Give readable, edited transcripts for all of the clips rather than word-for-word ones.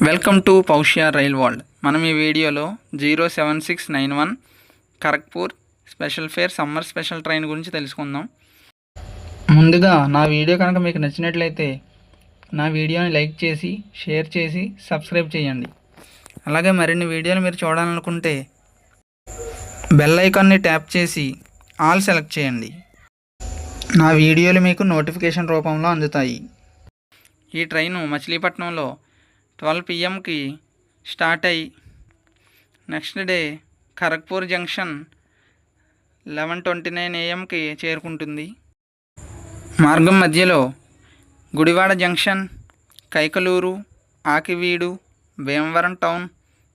Welcome to Paushya rail world. మనం ఈ వీడియోలో 07691 Kharagpur special fare summer special train గురించి తెలుసుకుందాం. ముందుగా నా వీడియో కనుక మీకు నచ్చినట్లయితే నా వీడియోని లైక్ చేసి షేర్ చేసి సబ్స్క్రైబ్ చేయండి. అలాగే మరిన్ని వీడియోలు మీరు చూడాలనుకుంటే బెల్ ఐకాన్ని ట్యాప్ చేసి ఆల్ సెలెక్ట్ చేయండి. నా వీడియోలు మీకు నోటిఫికేషన్ రూపంలో అందుతాయి. ఈ ట్రైను మచిలీపట్నంలో 12 PM స్టార్ట్ అయ్యి next day Kharagpur junction 11:29 AM చేరుకుంటుంది. మార్గం మధ్యలో Gudivada junction, Kaikaluru, Akividu, Bhimavaram town,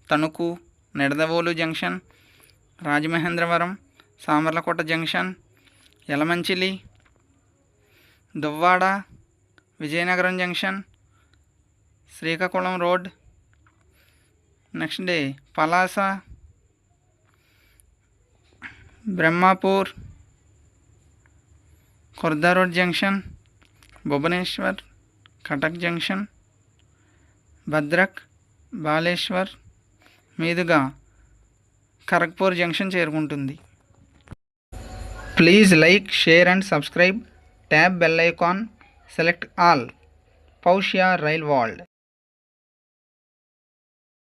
Tanuku, Nidadavolu junction, Rajamahendravaram, Samarlakota junction, Yelamanchili, Duvvada, Vizianagaram junction, Srikakulam road, next day Palasa, Brahmapur, Khurda road junction, Bhubaneswar, Cuttack junction, Bhadrak, Baleshwar మీదుగా ఖరగ్పూర్ జంక్షన్ చేరుకుంటుంది. Please like, share and subscribe. Tap bell icon, select all. Paushya rail world.